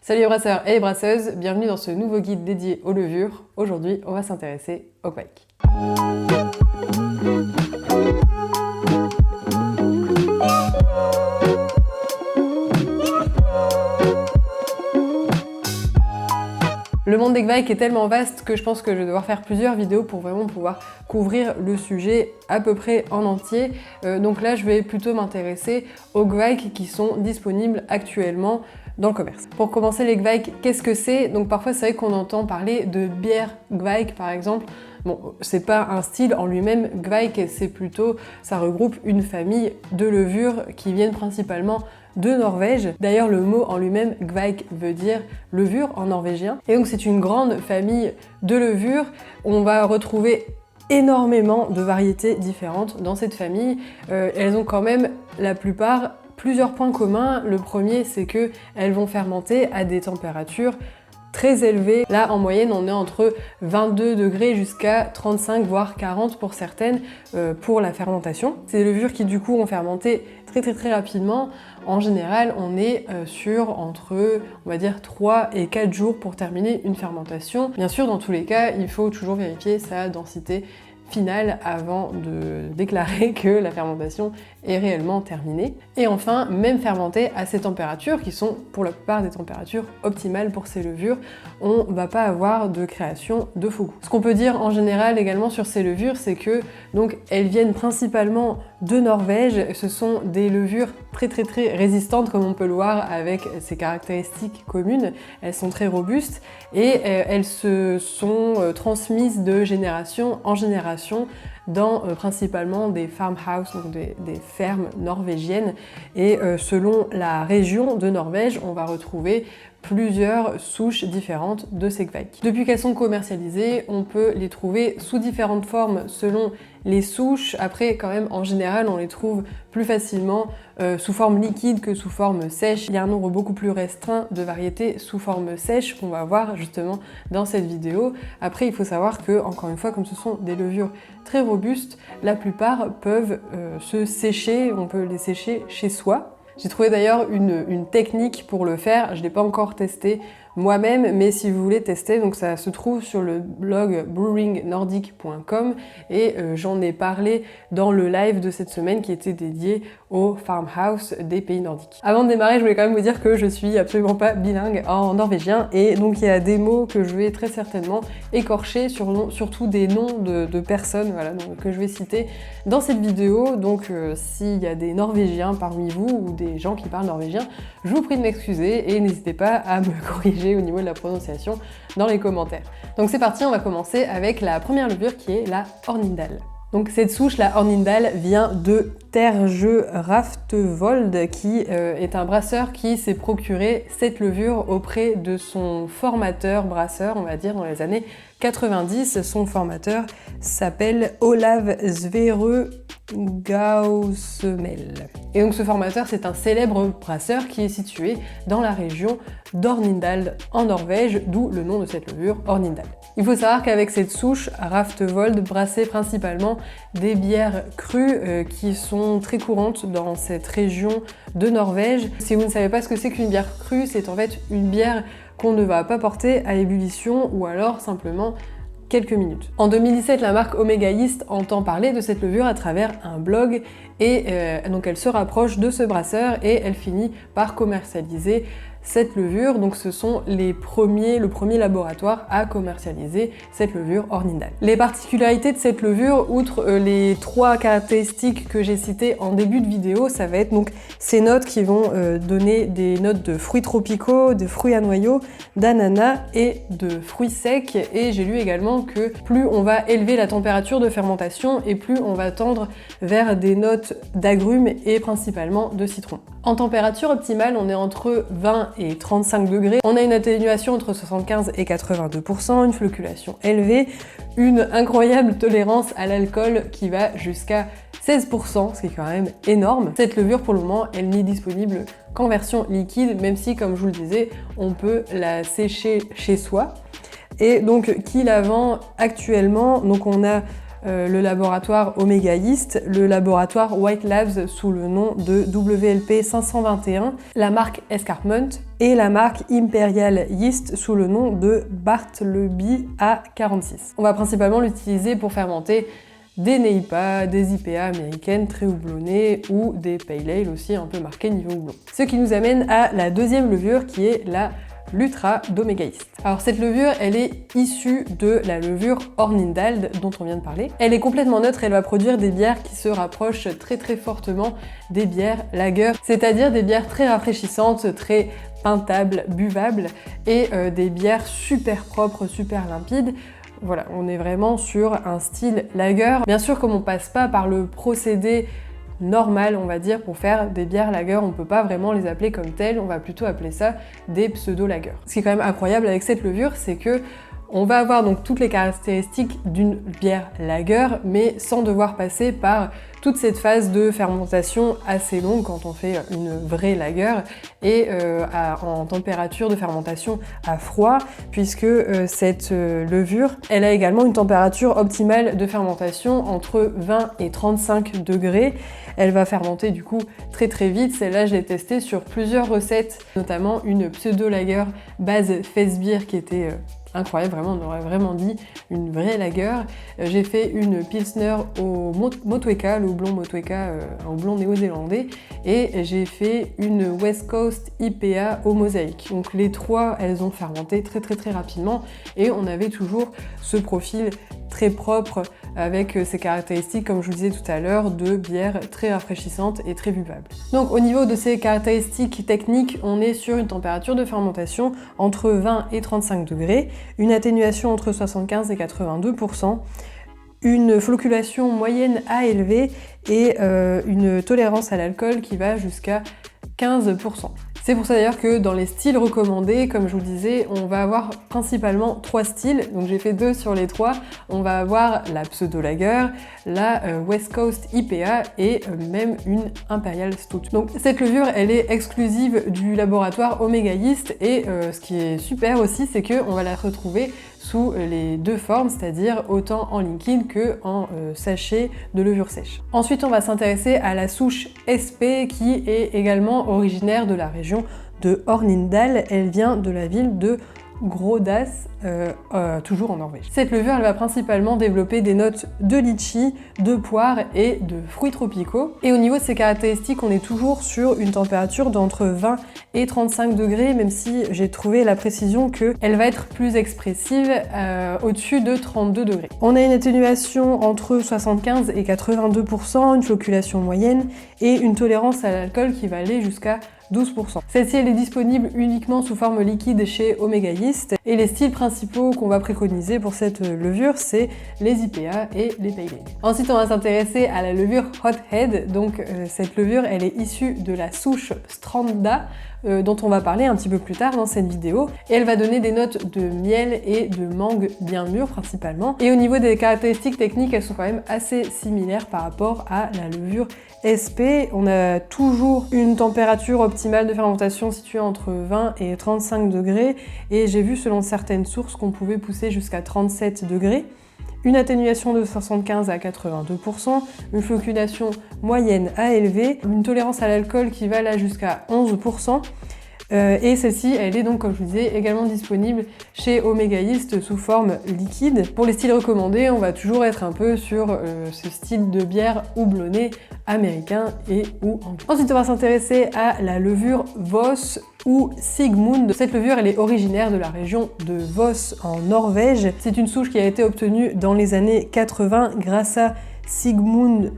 Salut les brasseurs et les brasseuses, bienvenue dans ce nouveau guide dédié aux levures. Aujourd'hui, on va s'intéresser au kveik. Le monde des kveik est tellement vaste que je pense que je vais devoir faire plusieurs vidéos pour vraiment pouvoir couvrir le sujet à peu près en entier. Donc là, je vais plutôt m'intéresser aux kveik qui sont disponibles actuellement dans le commerce. Pour commencer, les kveik, qu'est-ce que c'est? Donc parfois, c'est vrai qu'on entend parler de bière kveik par exemple. Bon, c'est pas un style en lui-même, kveik, c'est plutôt, ça regroupe une famille de levures qui viennent principalement de Norvège. D'ailleurs, le mot en lui-même, kveik, veut dire levure en norvégien. Et donc, c'est une grande famille de levures. On va retrouver énormément de variétés différentes dans cette famille. Elles ont quand même, la plupart, plusieurs points communs. Le premier, c'est qu'elles vont fermenter à des températures très élevées. Là, en moyenne, on est entre 22 degrés jusqu'à 35, voire 40 pour certaines, pour la fermentation. C'est des levures qui, du coup, ont fermenté très rapidement. En général, on est sur entre, on va dire, 3 et 4 jours pour terminer une fermentation. Bien sûr, dans tous les cas, il faut toujours vérifier sa densité finale avant de déclarer que la fermentation est réellement terminée. Et enfin, même fermenter à ces températures, qui sont pour la plupart des températures optimales pour ces levures, on va pas avoir de création de faux goût. Ce qu'on peut dire en général également sur ces levures, c'est que donc elles viennent principalement de Norvège. Ce sont des levures très résistantes, comme on peut le voir avec ces caractéristiques communes. Elles sont très robustes et elles se sont transmises de génération en génération dans principalement des farmhouses, donc des fermes norvégiennes. Et selon la région de Norvège, on va retrouver plusieurs souches différentes de ces kveik. Depuis qu'elles sont commercialisées, on peut les trouver sous différentes formes selon les souches. Après, quand même, en général, on les trouve plus facilement sous forme liquide que sous forme sèche. Il y a un nombre beaucoup plus restreint de variétés sous forme sèche qu'on va voir justement dans cette vidéo. Après, il faut savoir que, encore une fois, comme ce sont des levures très robustes, la plupart peuvent se sécher, on peut les sécher chez soi. J'ai trouvé d'ailleurs une technique pour le faire, je ne l'ai pas encore testé moi-même, mais si vous voulez tester, donc ça se trouve sur le blog brewingnordic.com et j'en ai parlé dans le live de cette semaine qui était dédié aux farmhouse des pays nordiques. Avant de démarrer, je voulais quand même vous dire que je suis absolument pas bilingue en norvégien et donc il y a des mots que je vais très certainement écorcher, surtout des noms de personnes voilà, donc, que je vais citer dans cette vidéo. Donc s'il y a des Norvégiens parmi vous ou des gens qui parlent norvégien, je vous prie de m'excuser et n'hésitez pas à me corriger au niveau de la prononciation dans les commentaires. Donc c'est parti, on va commencer avec la première levure qui est la Hornindal. Donc cette souche, la Hornindal, vient de Terje Raftevold qui est un brasseur qui s'est procuré cette levure auprès de son formateur brasseur, on va dire, dans les années 90. Son formateur s'appelle Olav Sverre Gausmel. Et donc ce formateur, c'est un célèbre brasseur qui est situé dans la région d'Hornindal en Norvège, d'où le nom de cette levure, Hornindal. Il faut savoir qu'avec cette souche, Raftevold brassait principalement des bières crues qui sont très courantes dans cette région de Norvège. Si vous ne savez pas ce que c'est qu'une bière crue, c'est en fait une bière qu'on ne va pas porter à ébullition ou alors simplement quelques minutes. En 2017, la marque Omega Yeast entend parler de cette levure à travers un blog et donc elle se rapproche de ce brasseur et elle finit par commercialiser cette levure. Donc ce sont le premier laboratoire à commercialiser cette levure Hornindal. Les particularités de cette levure, outre les 3 caractéristiques que j'ai citées en début de vidéo, ça va être donc ces notes qui vont donner des notes de fruits tropicaux, de fruits à noyaux, d'ananas et de fruits secs. Et j'ai lu également que plus on va élever la température de fermentation et plus on va tendre vers des notes d'agrumes et principalement de citron. En température optimale, on est entre 20 et 35 degrés. On a une atténuation entre 75 et 82%, une flocculation élevée, une incroyable tolérance à l'alcool qui va jusqu'à 16%, ce qui est quand même énorme. Cette levure, pour le moment, elle n'est disponible qu'en version liquide, même si, comme je vous le disais, on peut la sécher chez soi. Et donc, qui la vend actuellement? Donc on a le laboratoire Omega Yeast, le laboratoire White Labs sous le nom de WLP 521, la marque Escarpment et la marque Imperial Yeast sous le nom de Bartleby A46. On va principalement l'utiliser pour fermenter des NEIPA, des IPA américaines très houblonnées ou des Pale Ale aussi un peu marquées niveau houblon. Ce qui nous amène à la deuxième levure qui est la Lutra d'Omega Yeast. Alors cette levure, elle est issue de la levure Hornindal dont on vient de parler. Elle est complètement neutre, elle va produire des bières qui se rapprochent très fortement des bières lager, c'est-à-dire des bières très rafraîchissantes, très pintables, buvables et des bières super propres, super limpides. Voilà, on est vraiment sur un style lager. Bien sûr, comme on passe pas par le procédé normal, on va dire, pour faire des bières lager, on peut pas vraiment les appeler comme telles, on va plutôt appeler ça des pseudo-lagers. Ce qui est quand même incroyable avec cette levure, c'est que on va avoir donc toutes les caractéristiques d'une bière lager, mais sans devoir passer par toute cette phase de fermentation assez longue quand on fait une vraie lager et en température de fermentation à froid, puisque cette levure, elle a également une température optimale de fermentation entre 20 et 35 degrés. Elle va fermenter du coup très vite. Celle-là, je l'ai testée sur plusieurs recettes, notamment une pseudo-lager base Festbier qui était incroyable, vraiment, on aurait vraiment dit une vraie lager. J'ai fait une Pilsner au Motueka, le houblon Motueka, un houblon néo-zélandais, et j'ai fait une West Coast IPA au mosaïque. Donc les trois, elles ont fermenté très rapidement, et on avait toujours ce profil très propre avec ces caractéristiques, comme je vous disais tout à l'heure, de bière très rafraîchissante et très buvable. Donc au niveau de ces caractéristiques techniques, on est sur une température de fermentation entre 20 et 35 degrés, une atténuation entre 75 et 82%, une flocculation moyenne à élevée et une tolérance à l'alcool qui va jusqu'à 15%. C'est pour ça d'ailleurs que dans les styles recommandés, comme je vous le disais, on va avoir principalement 3 styles. Donc j'ai fait 2 sur les 3. On va avoir la pseudo-lager, la West Coast IPA et même une Imperial Stout. Donc cette levure, elle est exclusive du laboratoire Omega Yeast et ce qui est super aussi, c'est qu'on va la retrouver sous les deux formes, c'est-à-dire autant en liquide que en sachet de levure sèche. Ensuite, on va s'intéresser à la souche SP qui est également originaire de la région de Hornindal. Elle vient de la ville de Grodås, toujours en Norvège. Cette levure, elle va principalement développer des notes de litchi, de poire et de fruits tropicaux. Et au niveau de ses caractéristiques, on est toujours sur une température d'entre 20 et 35 degrés, même si j'ai trouvé la précision qu'elle va être plus expressive au-dessus de 32 degrés. On a une atténuation entre 75 et 82%, une flocculation moyenne et une tolérance à l'alcool qui va aller jusqu'à 12%. Celle-ci, elle est disponible uniquement sous forme liquide chez Omega Yeast et les styles principaux qu'on va préconiser pour cette levure, c'est les IPA et les Pale Ale. Ensuite, on va s'intéresser à la levure Hothead. Donc cette levure, elle est issue de la souche Stranda dont on va parler un petit peu plus tard dans cette vidéo. Et elle va donner des notes de miel et de mangue bien mûres principalement. Et au niveau des caractéristiques techniques, elles sont quand même assez similaires par rapport à la levure SP. On a toujours une température optimale de fermentation située entre 20 et 35 degrés. Et j'ai vu selon certaines sources qu'on pouvait pousser jusqu'à 37 degrés. Une atténuation de 75 à 82%, une flocculation moyenne à élevée, une tolérance à l'alcool qui va là jusqu'à 11%. Et celle-ci, elle est donc, comme je vous disais, également disponible chez Omega Yeast sous forme liquide. Pour les styles recommandés, on va toujours être un peu sur ce style de bière houblonnée américain et ou anglais. Ensuite, on va s'intéresser à la levure Voss ou Sigmund. Cette levure, elle est originaire de la région de Voss en Norvège. C'est une souche qui a été obtenue dans les années 80 grâce à Sigmund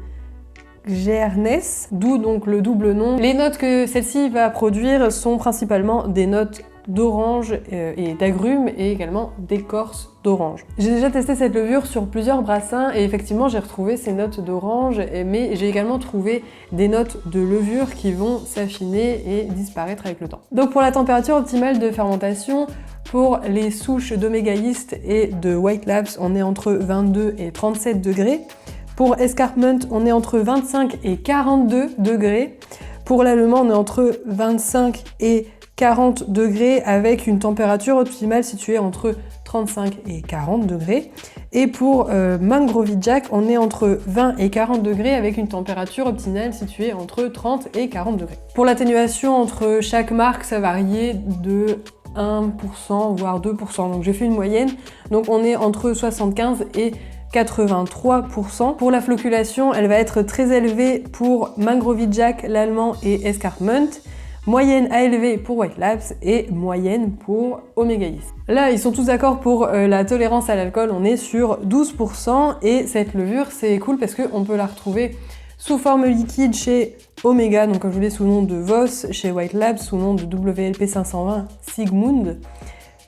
Gjernes, d'où donc le double nom. Les notes que celle-ci va produire sont principalement des notes d'orange et d'agrumes et également d'écorce d'orange. J'ai déjà testé cette levure sur plusieurs brassins et effectivement j'ai retrouvé ces notes d'orange, mais j'ai également trouvé des notes de levure qui vont s'affiner et disparaître avec le temps. Donc pour la température optimale de fermentation, pour les souches d'Omega Yeast et de White Labs, on est entre 22 et 37 degrés. Pour Escarpment, on est entre 25 et 42 degrés. Pour l'allemand, on est entre 25 et 40 degrés avec une température optimale située entre 35 et 40 degrés. Et pour Mangrovi Jack, on est entre 20 et 40 degrés avec une température optimale située entre 30 et 40 degrés. Pour l'atténuation entre chaque marque, ça variait de 1% voire 2%, donc j'ai fait une moyenne, donc on est entre 75 et 83%. Pour la flocculation, elle va être très élevée pour Mangrovi Jack, l'allemand et Escarpment, moyenne à élevée pour White Labs et moyenne pour Omega Yeast. Là, ils sont tous d'accord pour la tolérance à l'alcool, on est sur 12% et cette levure, c'est cool parce qu'on peut la retrouver sous forme liquide chez Omega, donc comme je vous l'ai sous le nom de Voss, chez White Labs sous le nom de WLP 520 Sigmund,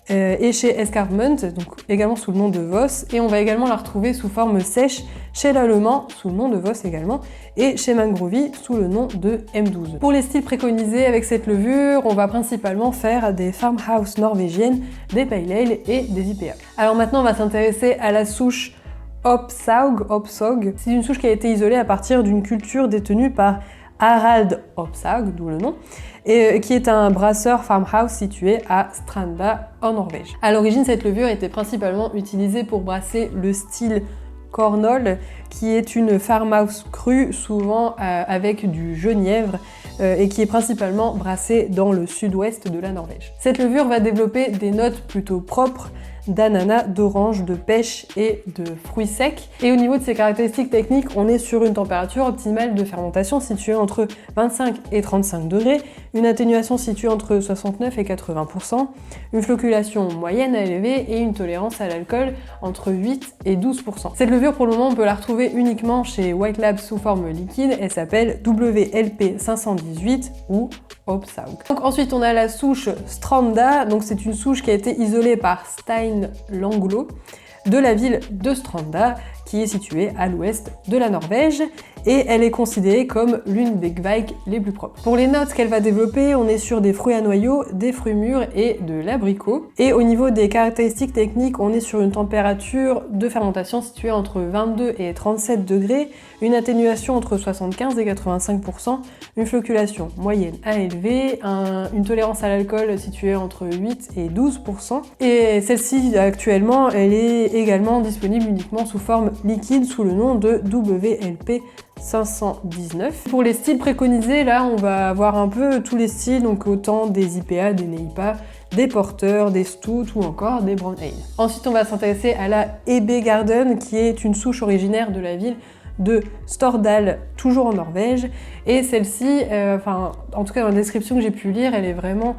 et chez Escarpment, donc également sous le nom de Voss, et on va également la retrouver sous forme sèche chez l'Allemand sous le nom de Voss également, et chez Mangrovi sous le nom de M12. Pour les styles préconisés avec cette levure, on va principalement faire des farmhouse norvégiennes, des pale ale et des IPA. Alors maintenant on va s'intéresser à la souche Opsaug. C'est une souche qui a été isolée à partir d'une culture détenue par Harald Opsaug, d'où le nom, et qui est un brasseur farmhouse situé à Stranda en Norvège. À l'origine, cette levure était principalement utilisée pour brasser le style Cornol, qui est une farmhouse crue, souvent avec du genièvre, et qui est principalement brassée dans le sud-ouest de la Norvège. Cette levure va développer des notes plutôt propres d'ananas, d'orange, de pêche et de fruits secs. Et au niveau de ses caractéristiques techniques, on est sur une température optimale de fermentation située entre 25 et 35 degrés, une atténuation située entre 69 et 80%, une flocculation moyenne à élevée et une tolérance à l'alcool entre 8 et 12%. Cette levure, pour le moment, on peut la retrouver uniquement chez White Labs sous forme liquide. Elle s'appelle WLP 518 ou Opsaug. Donc ensuite, on a la souche Stranda. Donc c'est une souche qui a été isolée par Stein Langlo de la ville de Stranda, qui est située à l'ouest de la Norvège, et elle est considérée comme l'une des Kveik les plus propres. Pour les notes qu'elle va développer, on est sur des fruits à noyaux, des fruits mûrs et de l'abricot. Et au niveau des caractéristiques techniques, on est sur une température de fermentation située entre 22 et 37 degrés, une atténuation entre 75 et 85%, une flocculation moyenne à élevée, une tolérance à l'alcool située entre 8 et 12%. Et celle-ci, actuellement, elle est également disponible uniquement sous forme liquide sous le nom de WLP 519. Pour les styles préconisés, là on va avoir un peu tous les styles, donc autant des IPA, des NEIPA, des porteurs, des stouts ou encore des brown ale. Ensuite on va s'intéresser à la EB Garden, qui est une souche originaire de la ville de Stordal, toujours en Norvège, et celle-ci, en tout cas dans la description que j'ai pu lire, elle est vraiment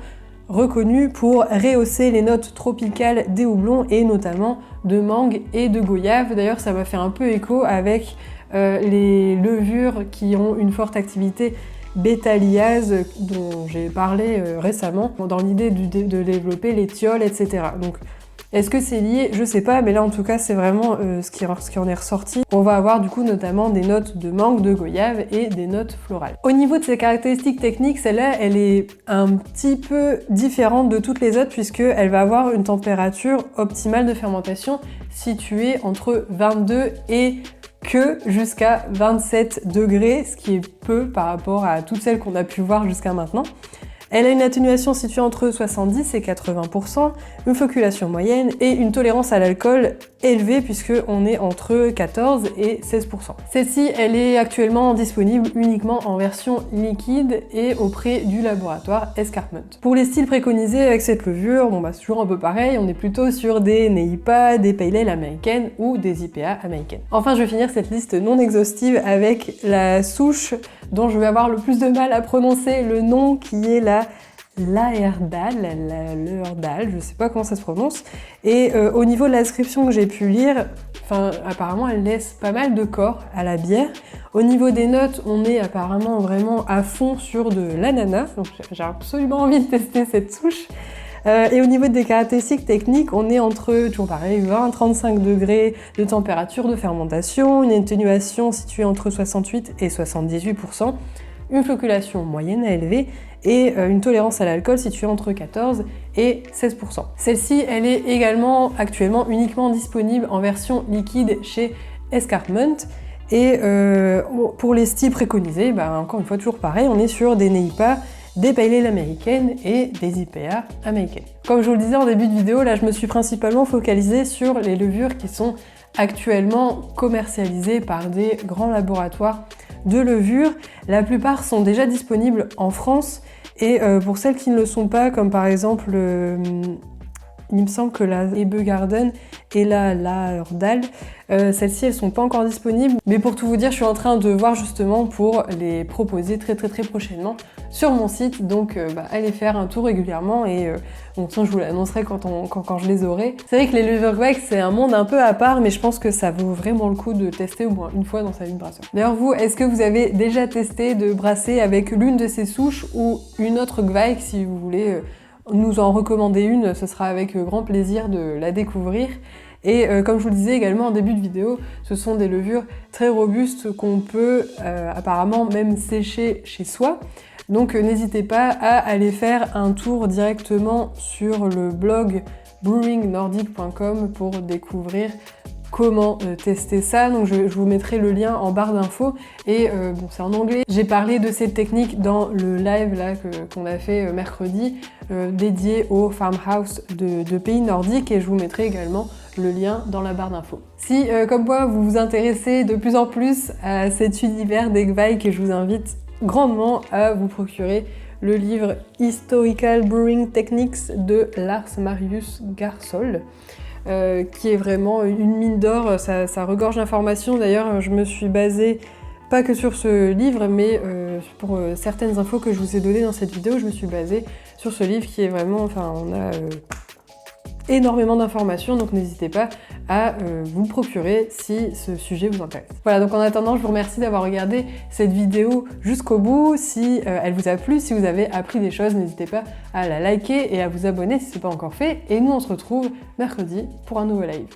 reconnue pour rehausser les notes tropicales des houblons et notamment de mangue et de goyave. D'ailleurs ça m'a fait un peu écho avec les levures qui ont une forte activité bêta-liase dont j'ai parlé récemment dans l'idée de développer les thiols, etc. Donc est-ce que c'est lié? Je sais pas, mais là en tout cas c'est vraiment ce qui en est ressorti. On va avoir du coup notamment des notes de mangue, de goyave et des notes florales. Au niveau de ses caractéristiques techniques, celle-là elle est un petit peu différente de toutes les autres puisqu'elle va avoir une température optimale de fermentation située entre 22 et jusqu'à 27 degrés, ce qui est peu par rapport à toutes celles qu'on a pu voir jusqu'à maintenant. Elle a une atténuation située entre 70 et 80%, une flocculation moyenne et une tolérance à l'alcool élevée puisqu'on est entre 14 et 16%. Celle-ci, elle est actuellement disponible uniquement en version liquide et auprès du laboratoire Escarpment. Pour les styles préconisés avec cette levure, c'est toujours un peu pareil, on est plutôt sur des NEIPA, des pale ale américaines ou des IPA américaines. Enfin, je vais finir cette liste non exhaustive avec la souche dont je vais avoir le plus de mal à prononcer le nom, qui est la Laerdal, je sais pas comment ça se prononce. Et au niveau de la description que j'ai pu lire, apparemment elle laisse pas mal de corps à la bière. Au niveau des notes, on est apparemment vraiment à fond sur de l'ananas, donc j'ai absolument envie de tester cette souche. Et au niveau des caractéristiques techniques, on est entre, toujours pareil, 20-35 degrés de température de fermentation, une atténuation située entre 68 et 78%, une flocculation moyenne à élevée et une tolérance à l'alcool située entre 14 et 16%. Celle-ci, elle est également actuellement uniquement disponible en version liquide chez Escarpment. Et pour les styles préconisés, encore une fois toujours pareil, on est sur des NEIPA, des pale ale américaines et des IPA américaines. Comme je vous le disais en début de vidéo, là je me suis principalement focalisée sur les levures qui sont actuellement commercialisées par des grands laboratoires de levure. La plupart sont déjà disponibles en France et pour celles qui ne le sont pas, comme par exemple il me semble que la Ebe Garden et la Laerdal, celles-ci elles sont pas encore disponibles, mais pour tout vous dire je suis en train de voir justement pour les proposer très prochainement sur mon site, donc allez faire un tour régulièrement et bon, ça je vous l'annoncerai quand je les aurai. C'est vrai que les leverback c'est un monde un peu à part, mais je pense que ça vaut vraiment le coup de tester au moins une fois dans sa vie de brasseur. D'ailleurs vous, est-ce que vous avez déjà testé de brasser avec l'une de ces souches ou une autre Gveik? Si vous voulez nous en recommander une, ce sera avec grand plaisir de la découvrir. Et comme je vous le disais également en début de vidéo, ce sont des levures très robustes qu'on peut apparemment même sécher chez soi. Donc n'hésitez pas à aller faire un tour directement sur le blog brewingnordic.com pour découvrir comment tester ça. Donc je vous mettrai le lien en barre d'infos et bon c'est en anglais. J'ai parlé de cette technique dans le live là qu'on a fait mercredi dédié au farmhouse de pays nordiques et je vous mettrai également le lien dans la barre d'infos. Si comme moi vous vous intéressez de plus en plus à cet univers des Gveik, je vous invite grandement à vous procurer le livre Historical Brewing Techniques de Lars Marius Garsol. Qui est vraiment une mine d'or, ça regorge d'informations. D'ailleurs, je me suis basée pas que sur ce livre, mais pour certaines infos que je vous ai données dans cette vidéo, je me suis basée sur ce livre qui est vraiment, enfin, on a énormément d'informations, donc n'hésitez pas à vous le procurer si ce sujet vous intéresse. Voilà, donc en attendant, je vous remercie d'avoir regardé cette vidéo jusqu'au bout. Si elle vous a plu, si vous avez appris des choses, n'hésitez pas à la liker et à vous abonner si ce n'est pas encore fait. Et nous, on se retrouve mercredi pour un nouveau live.